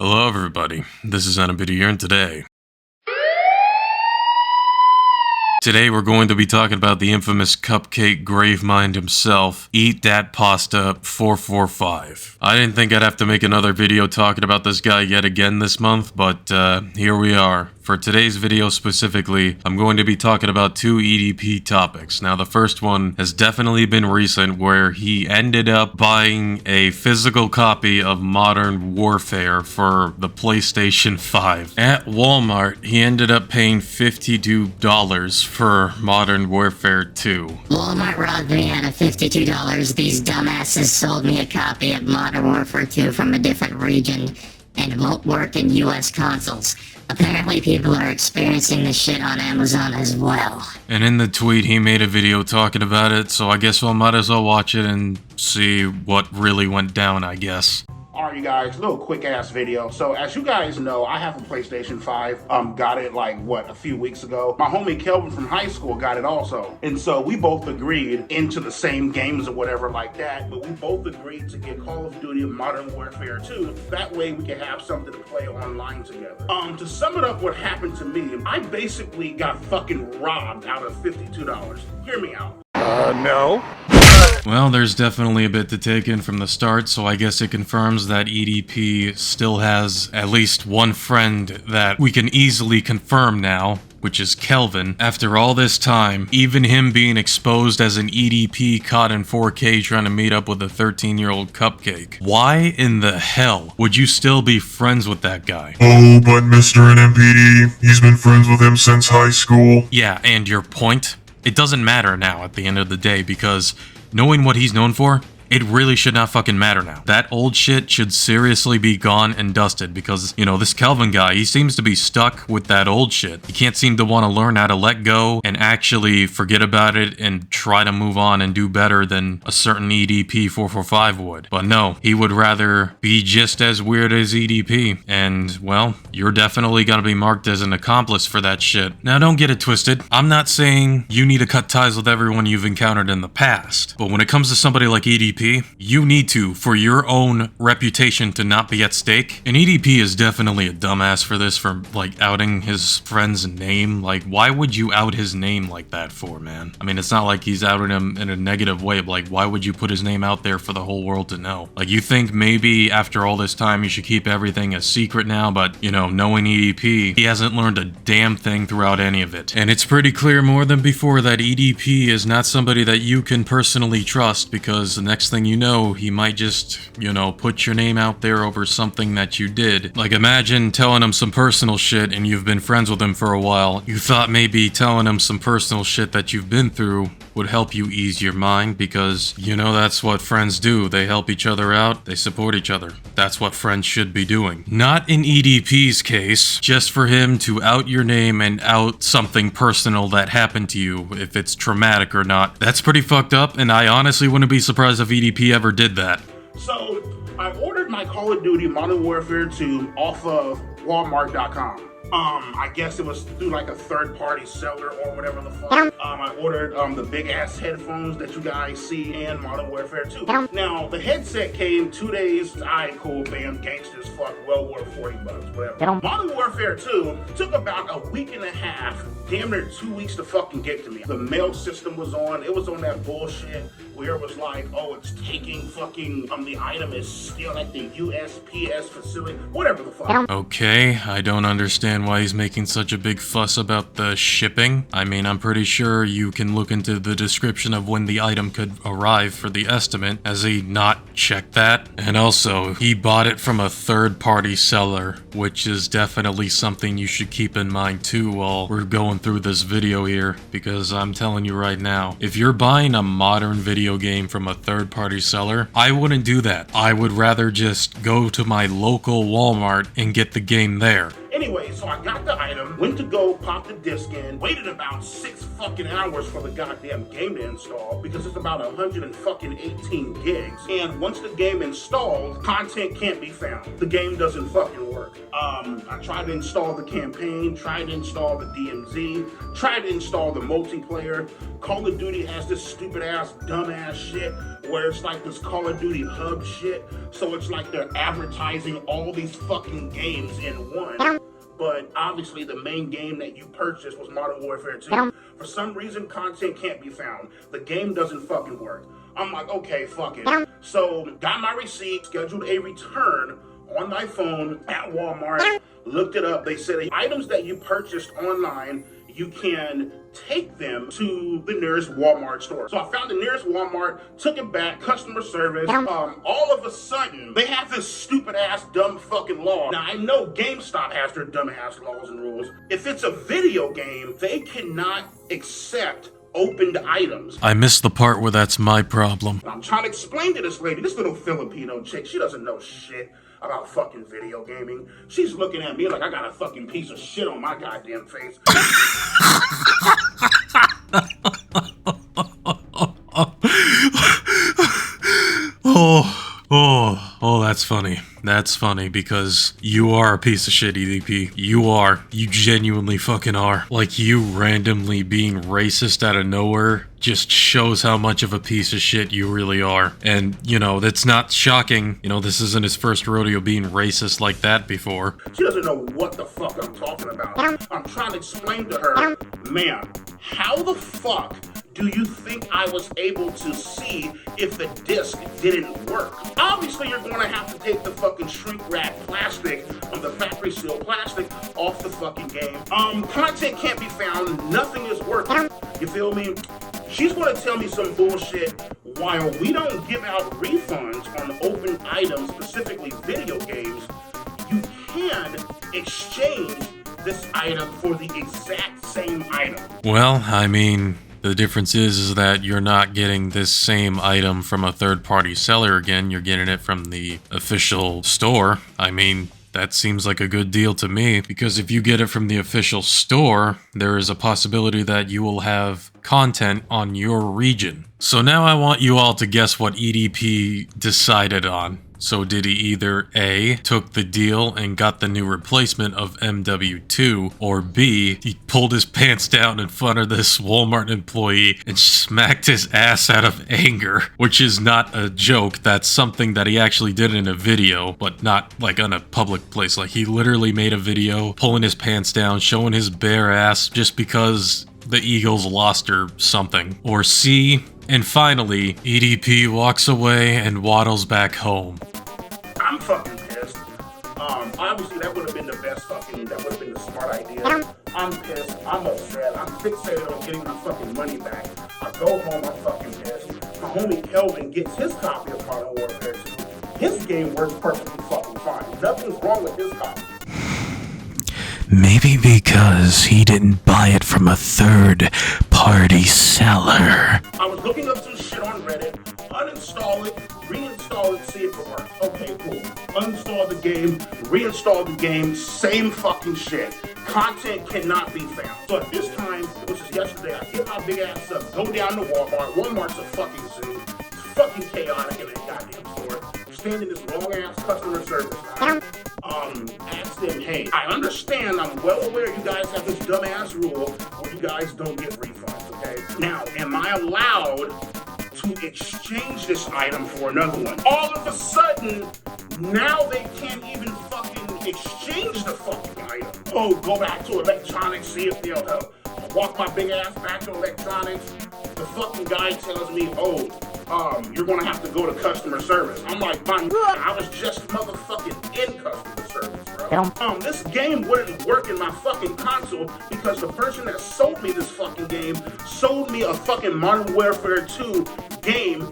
Hello everybody, this is N.M.P.D here, and Today we're going to be talking about the infamous cupcake gravemind himself, Eat Dat Pasta 445. I didn't think I'd have to make another video talking about this guy yet again this month, but here we are. For today's video specifically, I'm going to be talking about two EDP topics. Now, the first one has definitely been recent, where he ended up buying a physical copy of Modern Warfare for the PlayStation 5. At Walmart, he ended up paying $52 for Modern Warfare 2. Walmart robbed me out of $52. These dumbasses sold me a copy of Modern Warfare 2 from a different region and won't work in US consoles. Apparently people are experiencing this shit on Amazon as well. And in the tweet, he made a video talking about it, so I guess we might as well watch it and see what really went down, I guess. Alright, you guys, little quick ass video. So as you guys know, I have a PlayStation 5. Got it like a few weeks ago. My homie Kelvin from high school got it also. And so we both agreed into the same games or whatever like that, but we both agreed to get Call of Duty Modern Warfare 2. That way we could have something to play online together. To sum it up, what happened to me, I basically got fucking robbed out of $52. Hear me out. No. Well, there's definitely a bit to take in from the start, so I guess it confirms that EDP still has at least one friend that we can easily confirm now, which is Kelvin. After all this time, even him being exposed as an EDP caught in 4K trying to meet up with a 13-year-old cupcake. Why in the hell would you still be friends with that guy? Oh, but Mr. N.M.P.D, he's been friends with him since high school. Yeah, and your point? It doesn't matter now at the end of the day, because knowing what he's known for, it really should not fucking matter now. That old shit should seriously be gone and dusted because, you know, this Kelvin guy, he seems to be stuck with that old shit. He can't seem to want to learn how to let go and actually forget about it and try to move on and do better than a certain EDP445 would. But no, he would rather be just as weird as EDP. And, well, you're definitely gonna be marked as an accomplice for that shit. Now, don't get it twisted. I'm not saying you need to cut ties with everyone you've encountered in the past. But when it comes to somebody like EDP, you need to, for your own reputation to not be at stake. And EDP is definitely a dumbass for this, for like outing his friend's name. Like, why would you out his name like that for, man? I mean, it's not like he's outing him in a negative way, but like, why would you put his name out there for the whole world to know? Like, you think maybe after all this time you should keep everything a secret now, but you know, knowing EDP, he hasn't learned a damn thing throughout any of it. And it's pretty clear more than before that EDP is not somebody that you can personally trust, because the next thing you know, he might just, you know, put your name out there over something that you did. Like, imagine telling him some personal shit and you've been friends with him for a while. You thought maybe telling him some personal shit that you've been through would help you ease your mind, because, you know, that's what friends do. They help each other out, they support each other. That's what friends should be doing. Not in EDP's case, just for him to out your name and out something personal that happened to you, if it's traumatic or not. That's pretty fucked up, and I honestly wouldn't be surprised if EDP ever did that. So I ordered my Call of Duty Modern Warfare 2 off of Walmart.com. I guess it was through like a third-party seller or whatever the fuck. I ordered the big-ass headphones that you guys see in Modern Warfare 2. Now, the headset came 2 days. Alright, cool, bam, gangsters, fuck, well worth $40, whatever. Modern Warfare 2 took about a week and a half, damn near 2 weeks to fucking get to me. The mail system was on. It was on that bullshit where it was like, oh, it's taking fucking, the item is still at the USPS facility, whatever the fuck. Okay, I don't understand why he's making such a big fuss about the shipping. I mean, I'm pretty sure you can look into the description of when the item could arrive for the estimate. Has he not checked that? And also, he bought it from a third-party seller, which is definitely something you should keep in mind too while we're going through this video here, because I'm telling you right now, if you're buying a modern video game from a third-party seller, I wouldn't do that. I would rather just go to my local Walmart and get the game there. Anyways, So I got the item, went to go pop the disc in, waited about 6 fucking hours for the goddamn game to install because it's about 118 gigs. And once the game installed, content can't be found. The game doesn't fucking work. I tried to install the campaign, tried to install the DMZ, tried to install the multiplayer. Call of Duty has this stupid ass, dumb ass shit where it's like this Call of Duty hub shit. So it's like they're advertising all these fucking games in one. But obviously the main game that you purchased was Modern Warfare 2. For some reason, content can't be found. The game doesn't fucking work. I'm like, okay, fuck it. So got my receipt, scheduled a return on my phone at Walmart, looked it up. They said items that you purchased online, you can take them to the nearest Walmart store. So I found the nearest Walmart, took it back, customer service. All of a sudden, they have this stupid ass dumb fucking law. Now I know GameStop has their dumb ass laws and rules. If it's a video game, they cannot accept opened items. I missed the part where that's my problem. I'm trying to explain to this lady, this little Filipino chick, she doesn't know shit about fucking video gaming. She's looking at me like I got a fucking piece of shit on my goddamn face. Oh, that's funny. That's funny because you are a piece of shit, EDP. You are. You genuinely fucking are. Like, you randomly being racist out of nowhere just shows how much of a piece of shit you really are. And, you know, that's not shocking. You know, this isn't his first rodeo being racist like that before. She doesn't know what the fuck I'm talking about. I'm trying to explain to her, ma'am, how the fuck do you think I was able to see if the disc didn't work? Obviously, you're going to have to take the fucking shrink wrap plastic, the factory seal plastic off the fucking game. Content can't be found. Nothing is working. You feel me? She's going to tell me some bullshit while we don't give out refunds on open items, specifically video games. You can exchange this item for the exact same item. Well, I mean, the difference is that you're not getting this same item from a third-party seller again. You're getting it from the official store. I mean, that seems like a good deal to me, because if you get it from the official store, there is a possibility that you will have content on your region. So now I want you all to guess what EDP decided on. So did he either A, took the deal and got the new replacement of MW2, or B, he pulled his pants down in front of this Walmart employee and smacked his ass out of anger, which is not a joke. That's something that he actually did in a video, but not like on a public place. Like, he literally made a video pulling his pants down, showing his bare ass just because the Eagles lost or something. Or C, and finally, EDP walks away and waddles back home. I'm fucking pissed. Obviously that would have been the best fucking, that would have been the smart idea. I'm pissed, I'm upset, I'm fixated on getting my fucking money back. I go home, I'm fucking pissed. My homie Kelvin gets his copy of Modern Warfare 2. His game works perfectly fucking fine. Nothing's wrong with his copy. Maybe because he didn't buy it from a third-party seller. I was looking up some shit on Reddit, uninstall it, reinstall it, see if it works. Okay, cool. Uninstall the game, reinstall the game, same fucking shit. Content cannot be found. So at this time, which is yesterday, I get my big ass up, go down to Walmart. Walmart's a fucking zoo. It's fucking chaotic in that goddamn store. Stand in this long ass customer service line. Ask them, hey, I understand, I'm well aware you guys have this dumbass rule where you guys don't get refunds, okay? Now, am I allowed to exchange this item for another one? All of a sudden, now they can't even fucking exchange the fucking item. Oh, go back to electronics, see if they'll help. I walk my big ass back to electronics. The fucking guy tells me, oh, you're gonna have to go to customer service. I'm like, I was just motherfucking in customer service, bro. This game wouldn't work in my fucking console because the person that sold me this fucking game sold me a fucking Modern Warfare 2 game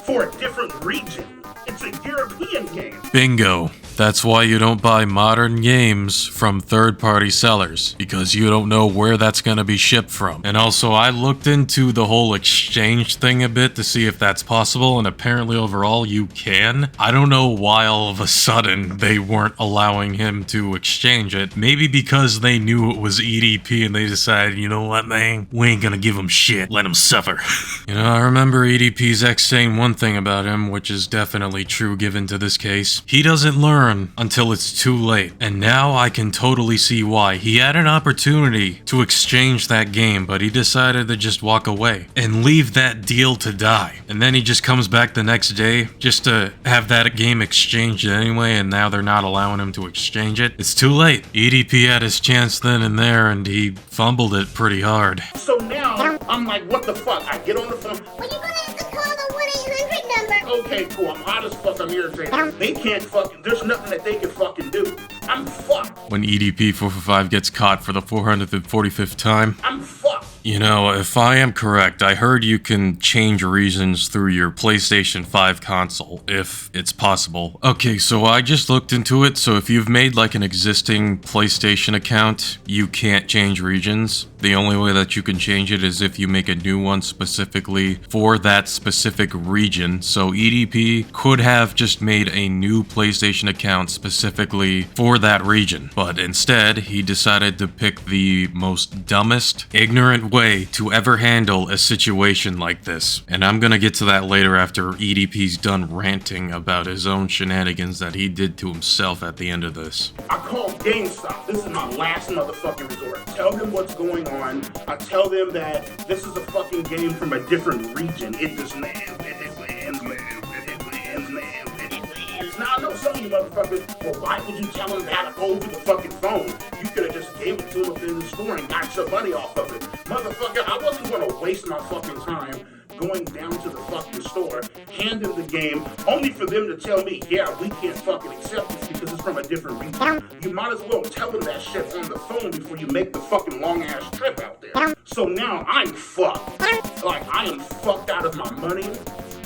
for a different region. It's a European game. Bingo. That's why you don't buy modern games from third-party sellers, because you don't know where that's gonna be shipped from. And also, I looked into the whole exchange thing a bit to see if that's possible, and apparently overall you can. I don't know why all of a sudden they weren't allowing him to exchange it. Maybe because they knew it was EDP and they decided, you know what, man, we ain't gonna give him shit, let him suffer. You know, I remember EDP's ex saying one thing about him, which is definitely true given to this case. He doesn't learn until it's too late. And now I can totally see why. He had an opportunity to exchange that game, but he decided to just walk away and leave that deal to die. And then he just comes back the next day just to have that game exchanged anyway, and now they're not allowing him to exchange it. It's too late. EDP had his chance then and there, and he fumbled it pretty hard. So now, I'm like, what the fuck? I get on the phone. Well, you're gonna have to call the 1-800 number. Okay, cool. I'm hot as fuck. I'm irritated. They can't fucking, there's nothing that they can fucking do. I'm fucked. When EDP445 gets caught for the 445th time, I'm fucked. you know, if I am correct, I heard you can change regions through your PlayStation 5 console, if it's possible. Okay, so I just looked into it, so if you've made like an existing PlayStation account, you can't change regions. The only way that you can change it is if you make a new one specifically for that specific region. So EDP could have just made a new PlayStation account specifically for that region, but instead he decided to pick the most dumbest, ignorant way to ever handle a situation like this. And I'm gonna get to that later after EDP's done ranting about his own shenanigans that he did to himself at the end of this. I call GameStop. This is my last motherfucking resort. Tell them what's going on. I tell them that this is a fucking game from a different region. It just lands. Now I know some of you motherfuckers, well, why would you tell them that over the fucking phone? You could have just gave it to them within the store and got your money off of it. Motherfucker, I wasn't gonna waste my fucking time going down to the fucking store, hand them the game, only for them to tell me, yeah, we can't fucking accept this because it's from a different region. You might as well tell them that shit on the phone before you make the fucking long-ass trip out there. So now I'm fucked. Like, I am fucked out of my money.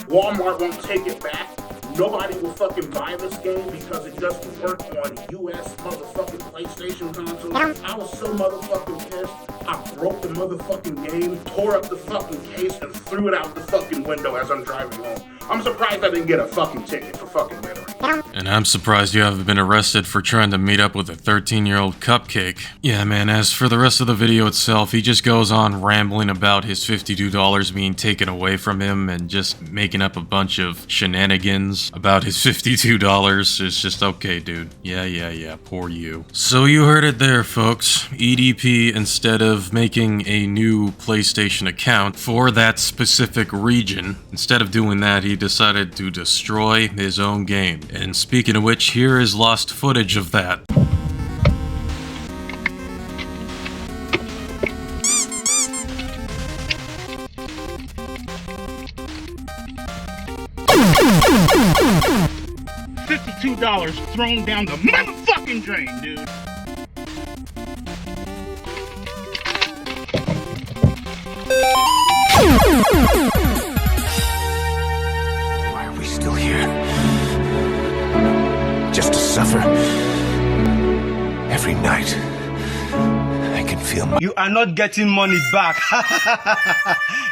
Walmart won't take it back. Nobody will fucking buy this game because it doesn't work on US motherfucking PlayStation consoles. I was so motherfucking pissed. I broke the motherfucking game, tore up the fucking case, and threw it out the fucking window as I'm driving home. I'm surprised I didn't get a fucking ticket for fucking littering. And I'm surprised you haven't been arrested for trying to meet up with a 13-year-old cupcake. Yeah, man, as for the rest of the video itself, he just goes on rambling about his $52 being taken away from him and just making up a bunch of shenanigans about his $52. It's just, okay, dude. Yeah, poor you. So you heard it there, folks. EDP, instead of making a new PlayStation account for that specific region, instead of doing that, he decided to destroy his own game. And speaking of which, here is lost footage of that. $52 thrown down the motherfucking drain, dude. Why are we still here? Just to suffer. Every night, I can feel my... You are not getting money back.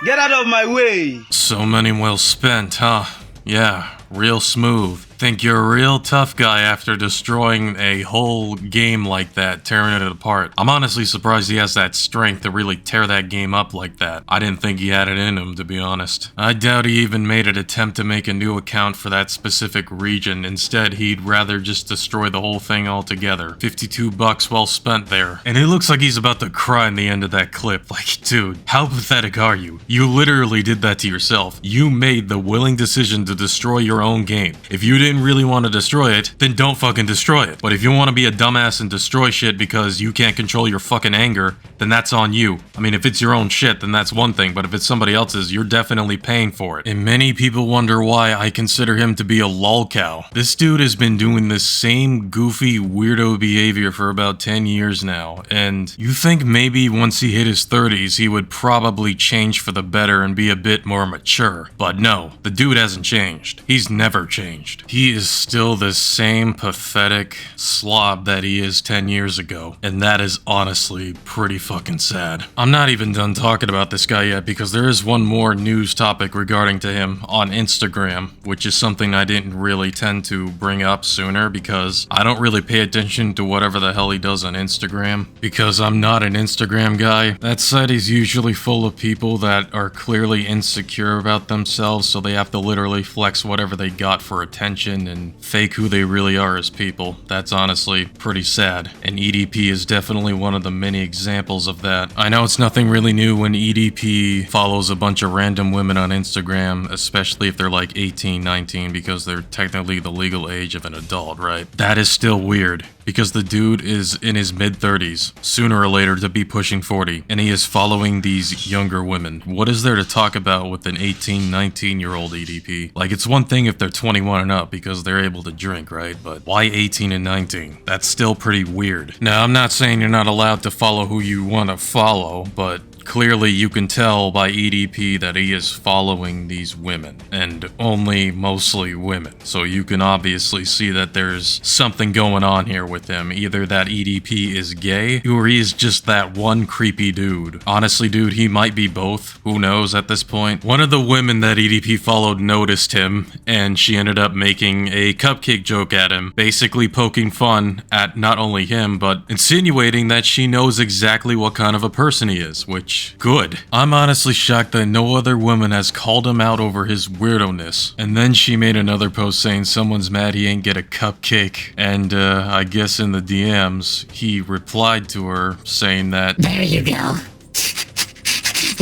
Get out of my way. So many well spent, huh? Yeah, real smooth. Think you're a real tough guy after destroying a whole game like that, tearing it apart. I'm honestly surprised he has that strength to really tear that game up like that. I didn't think he had it in him, to be honest. I doubt he even made an attempt to make a new account for that specific region. Instead, he'd rather just destroy the whole thing altogether. $52 well spent there. And it looks like he's about to cry in the end of that clip. Like, dude, how pathetic are you? You literally did that to yourself. You made the willing decision to destroy your own game. If you didn't really want to destroy it, then don't fucking destroy it. But if you want to be a dumbass and destroy shit because you can't control your fucking anger, then that's on you. I mean, if it's your own shit, then that's one thing, but if it's somebody else's, you're definitely paying for it. And many people wonder why I consider him to be a lolcow. This dude has been doing this same goofy, weirdo behavior for about 10 years now, and you think maybe once he hit his 30s, he would probably change for the better and be a bit more mature. But no, the dude hasn't changed. He's he's never changed. He is still the same pathetic slob that he is 10 years ago. And that is honestly pretty fucking sad. I'm not even done talking about this guy yet because there is one more news topic regarding to him on Instagram, which is something I didn't really tend to bring up sooner because I don't really pay attention to whatever the hell he does on Instagram because I'm not an Instagram guy. That site is usually full of people that are clearly insecure about themselves, so they have to literally flex whatever they got for attention and fake who they really are as people. That's honestly pretty sad, and EDP is definitely one of the many examples of that. I know it's nothing really new when EDP follows a bunch of random women on Instagram, especially if they're like 18, 19, because they're technically the legal age of an adult, right? That is still weird, because the dude is in his mid-30s, sooner or later to be pushing 40, and he is following these younger women. What is there to talk about with an 18, 19-year-old EDP? Like, it's one thing if they're 21 and up because they're able to drink, right? But why 18 and 19? That's still pretty weird. Now, I'm not saying you're not allowed to follow who you want to follow, but clearly you can tell by EDP that he is following these women, and only mostly women. So you can obviously see that there's something going on here with him. Either that EDP is gay, or he's just that one creepy dude. Honestly, dude, he might be both. Who knows at this point? One of the women that EDP followed noticed him, and she ended up making a cupcake joke at him, basically poking fun at not only him, but insinuating that she knows exactly what kind of a person he is, which good. I'm honestly shocked that no other woman has called him out over his weirdo-ness. And then she made another post saying someone's mad he ain't get a cupcake. And I guess in the DMs, he replied to her saying that, There you go.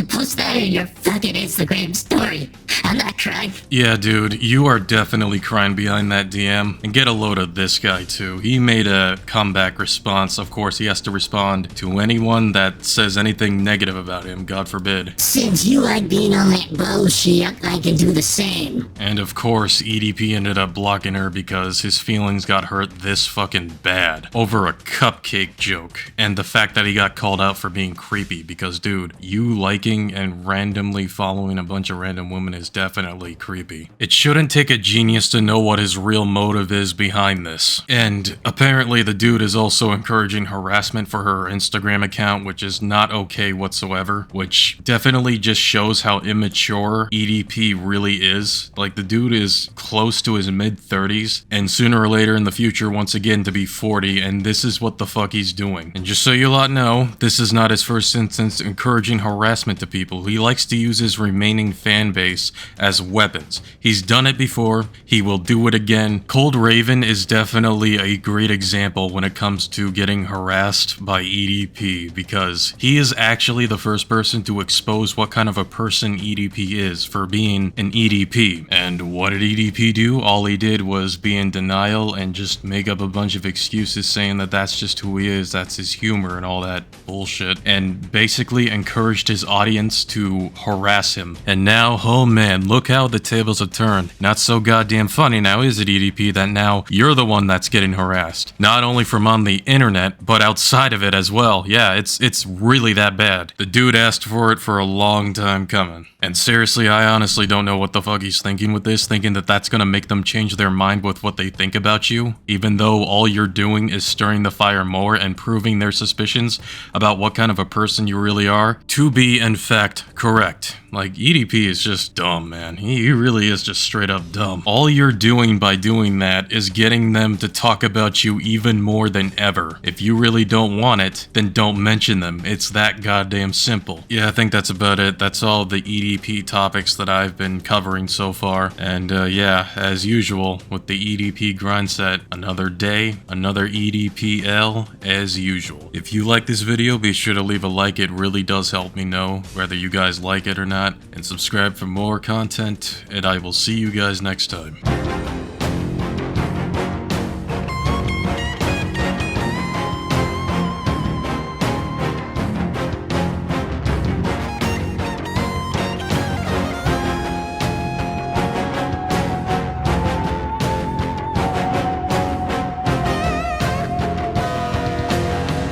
Post that in your fucking Instagram story. I'm not crying. yeah, dude, you are definitely crying behind that DM. And get a load of this guy, too. He made a comeback response. Of course, he has to respond to anyone that says anything negative about him, God forbid. Since you like being on that bullshit, I can do the same. And of course, EDP ended up blocking her because his feelings got hurt this fucking bad over a cupcake joke. And the fact that he got called out for being creepy because, dude, you liking and randomly following a bunch of random women is definitely creepy. It shouldn't take a genius to know what his real motive is behind this. And apparently the dude is also encouraging harassment for her Instagram account, which is not okay whatsoever, which definitely just shows how immature EDP really is. Like, the dude is close to his mid-30s, and sooner or later in the future, once again, to be 40, and this is what the fuck he's doing. And just so you lot know, this is not his first instance encouraging harassment to people. He likes to use his remaining fan base as weapons. He's done it before, he will do it again. Cold Raven is definitely a great example when it comes to getting harassed by EDP, because he is actually the first person to expose what kind of a person EDP is for being an EDP. And what did EDP do? All he did was be in denial and just make up a bunch of excuses saying that that's just who he is, that's his humor and all that bullshit, and basically encouraged his audience to harass him. And now, oh man, look how the tables have turned. Not so goddamn funny now, is it, EDP, that now you're the one that's getting harassed? Not only from on the internet, but outside of it as well. Yeah, it's really that bad. The dude asked for it for a long time coming. And seriously, I honestly don't know what the fuck he's thinking with this, thinking that that's gonna make them change their mind with what they think about you, even though all you're doing is stirring the fire more and proving their suspicions about what kind of a person you really are to be, in fact, correct. Like, EDP is just dumb, man. He really is just straight up dumb. All you're doing by doing that is getting them to talk about you even more than ever. If you really don't want it, then don't mention them. It's that goddamn simple. Yeah, I think that's about it. That's all the EDP topics that I've been covering so far. And yeah, as usual, with the EDP grind set, another day, another EDPL as usual. If you like this video, be sure to leave a like. It really does help me know whether you guys like it or not. And subscribe for more content, and I will see you guys next time.